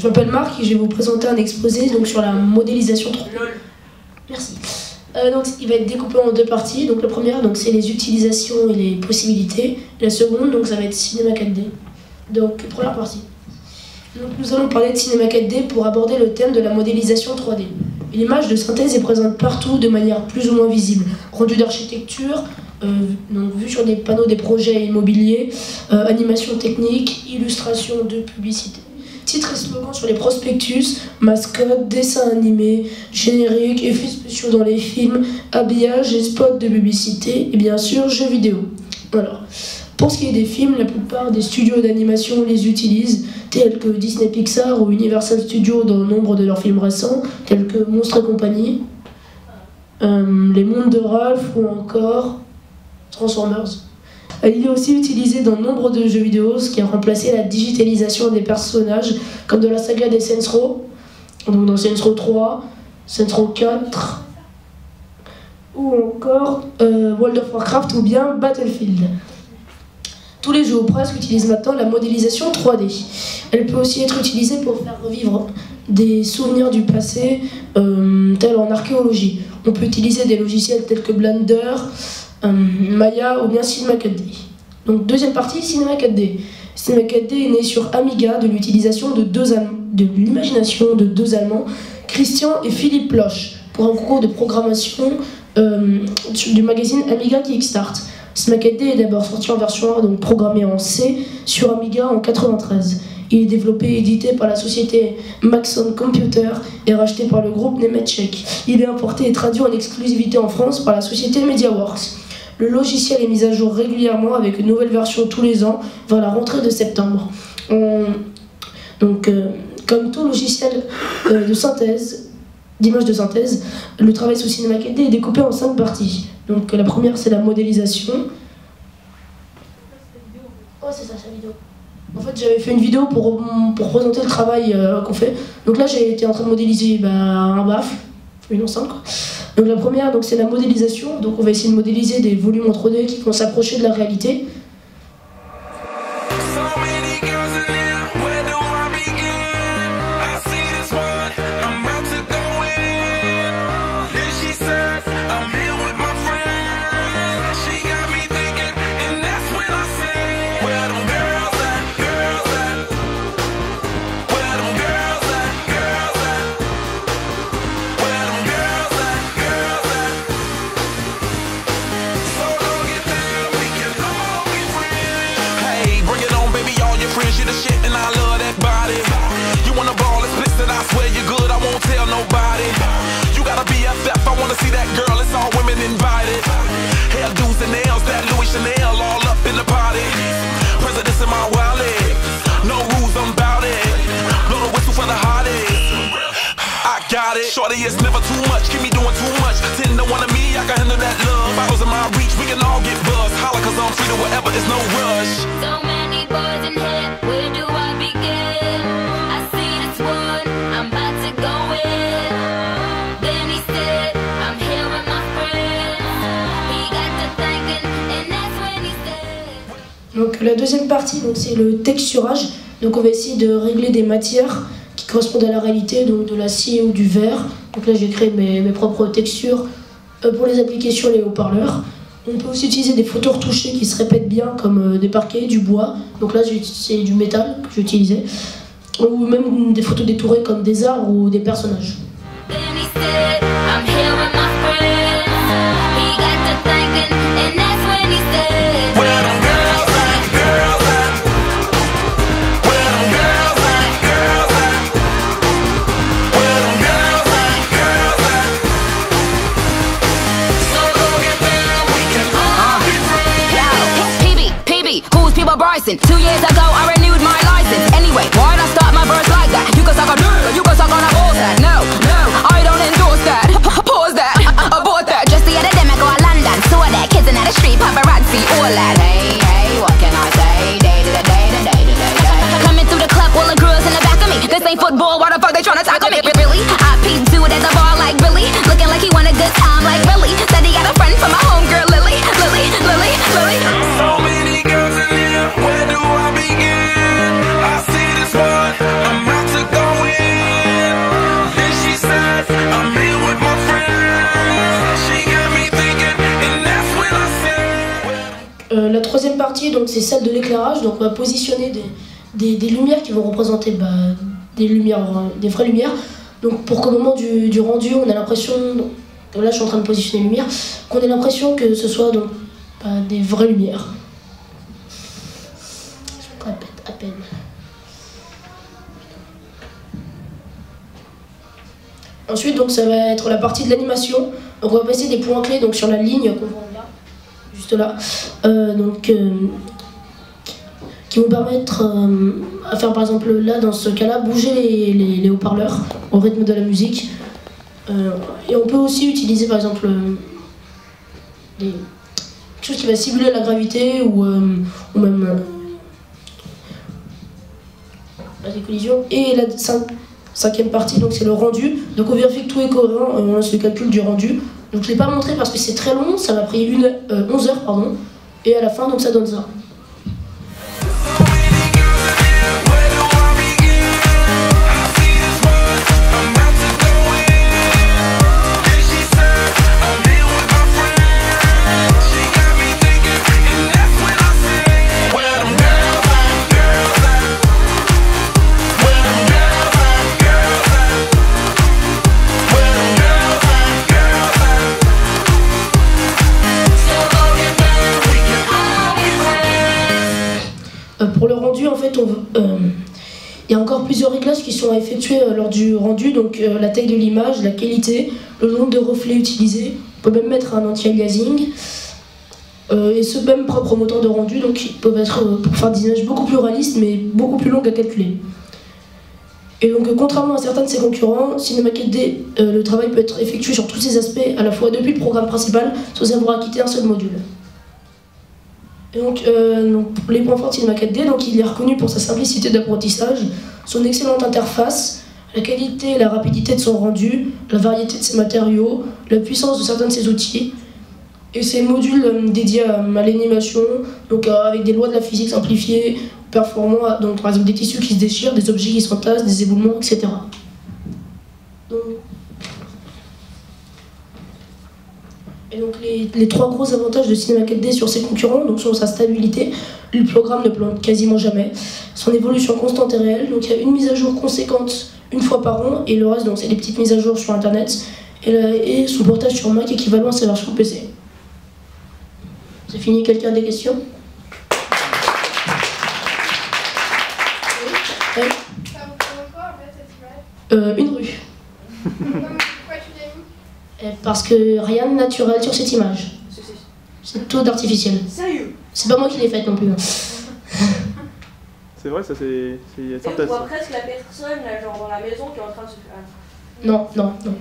Je m'appelle Marc et je vais vous présenter un exposé donc, sur la modélisation 3D. Merci. Donc, il va être découpé en deux parties. Donc, la première, c'est les utilisations et les possibilités. La seconde, donc, ça va être cinéma 4D. Donc, première partie. Donc, nous allons parler de cinéma 4D pour aborder le thème de la modélisation 3D. L'image de synthèse est présente partout de manière plus ou moins visible. Rendu d'architecture, vue sur des panneaux des projets immobiliers, animation technique, illustration de publicité. Titres et slogans sur les prospectus, mascottes, dessins animés, génériques, effets spéciaux dans les films, habillage et spots de publicité et bien sûr jeux vidéo. Alors, pour ce qui est des films, la plupart des studios d'animation les utilisent, tels que Disney Pixar ou Universal Studios dans nombre de leurs films récents, tels que Monstres et compagnie, Les Mondes de Ralph ou encore Transformers. Il est aussi utilisé dans nombre de jeux vidéo, ce qui a remplacé la digitalisation des personnages, comme dans la saga des Saints Row, donc dans Saints Row 3, Saints Row 4, ou encore World of Warcraft ou bien Battlefield. Tous les jeux ou presque utilisent maintenant la modélisation 3D. Elle peut aussi être utilisée pour faire revivre des souvenirs du passé, tels en archéologie. On peut utiliser des logiciels tels que Blender, Maya ou bien Cinema 4D. Donc deuxième partie, Cinema 4D. Cinema 4D est né sur Amiga de l'utilisation de l'imagination de deux Allemands, Christian et Philippe Losch, pour un concours de programmation du magazine Amiga Kickstart. Cinema 4D est d'abord sorti en version 1, donc programmé en C, sur Amiga en 1993. Il est développé et édité par la société Maxon Computer et racheté par le groupe Nemetschek. Il est importé et traduit en exclusivité en France par la société MediaWorks. Le logiciel est mis à jour régulièrement avec une nouvelle version tous les ans vers la rentrée de septembre. Comme tout logiciel d'image de synthèse, le travail sous Cinema 4D est découpé en 5 parties. Donc la première, c'est la modélisation. Oh, c'est ça, c'est la vidéo. En fait, j'avais fait une vidéo pour présenter le travail qu'on fait. Donc là, j'ai été en train de modéliser un baffle, une enceinte, quoi. Donc la première, c'est la modélisation. Donc on va essayer de modéliser des volumes en 3D qui vont s'approcher de la réalité. You the shit and I love that body. You wanna ball, it's blistered, I swear you're good, I won't tell nobody. You gotta be BFF, I wanna see that girl, it's all women invited. Hairdos and nails, that Louis Chanel, all up in the party. Presidents in my wallet, no rules, I'm bout it. Blow the whistle for the hottest. I got it. Shorty, it's never too much, keep me doing too much. 10 to 1 of me, I can handle that love. Bottles in my reach, we can all get buzzed. Holla cause I'm free to whatever, it's no rush. So many boys in here, where do I begin? I see this one, I'm about to go in. Then he said, I'm here with my friends. He got to thinking, and that's when he said. Donc la deuxième partie, c'est le texturage. Donc on va essayer de régler des matières qui correspondent à la réalité, donc de l'acier ou du verre. Donc là j'ai créé mes propres textures pour les appliquer sur les haut-parleurs. On peut aussi utiliser des photos retouchées qui se répètent bien, comme des parquets, du bois. Donc là c'est du métal que j'ai utilisé. Ou même des photos détourées comme des arbres ou des personnages. Then he said, I'm here with my friends. He got to thinking, and that's when he said, Where them girls at, girls at? Where them girls at, girls at? Where them girls at, girls at? So go get down, we can all be free. Who's People Bryson? 2 years ago I renewed my license. Anyway, why'd I start my verse like that? You can suck a dick, you can suck on a bullshit. No, I don't endorse that. Pause that, abort that. Just the other day I go to London, saw that kids in the street, paparazzi, all that. Hey, what can I say? Day to day to day to day. Coming through the club, all the girls in the back of me. This ain't football, why the fuck they tryna tackle me? Really? I peeped dude at the bar like Billy, looking like he want a good time like Billy. Said he got a friend from my homegirl Lily. So many girls in here, where do I begin? I see this one, I'm about to go c'est celle de l'éclairage. Donc on va positionner des lumières qui vont représenter des lumières, des vraies lumières. Donc pour qu'au moment du rendu, on a l'impression, là je suis en train de positionner les lumières, qu'on ait l'impression que ce soit donc, des vraies lumières. Je répète à peine. Ensuite, donc, ça va être la partie de l'animation. Donc on va passer des points clés donc, sur la ligne qu'on voit là, juste là, qui vont permettre à faire par exemple là, dans ce cas-là, bouger les haut-parleurs au rythme de la musique. Et on peut aussi utiliser par exemple quelque chose qui va simuler la gravité ou même des collisions. Et la cinquième partie, donc c'est le rendu. Donc on vérifie que tout est cohérent et on lance le calcul du rendu. Donc je ne l'ai pas montré parce que c'est très long, ça m'a pris 11 heures pardon. Et à la fin donc ça donne ça. Pour le rendu, en fait, il y a encore plusieurs réglages qui sont effectués lors du rendu, donc la taille de l'image, la qualité, le nombre de reflets utilisés. On peut même mettre un anti-aliasing. Et ce même propre moteur de rendu, donc ils peuvent être pour faire des images beaucoup plus réalistes, mais beaucoup plus longues à calculer. Et donc, contrairement à certains de ses concurrents, Cinema 4D, le travail peut être effectué sur tous ces aspects, à la fois depuis le programme principal, sans avoir acquitté un seul module. Et donc, les points forts de Cinema 4D, donc il est reconnu pour sa simplicité d'apprentissage, son excellente interface, la qualité et la rapidité de son rendu, la variété de ses matériaux, la puissance de certains de ses outils, et ses modules dédiés à l'animation, donc avec des lois de la physique simplifiées, performants, donc par exemple des tissus qui se déchirent, des objets qui se entassent, des éboulements, etc. Et donc les trois gros avantages de Cinema 4D sur ses concurrents donc sont sa stabilité, le programme ne plante quasiment jamais, son évolution constante et réelle, donc il y a une mise à jour conséquente une fois par an et le reste donc c'est des petites mises à jour sur internet et son portage sur Mac équivalent à sa version PC. C'est fini, quelqu'un a des questions? Oui. Ça représente quoi en fait cette image? Une rue. Pourquoi tu l'as mis? Parce que rien de naturel sur cette image. C'est tout d'artificiel. Sérieux? C'est pas moi qui l'ai faite non plus. Hein. C'est vrai, ça c'est Et on synthèse. voit presque la personne là, genre dans la maison qui est en train de se faire. Non, non, non.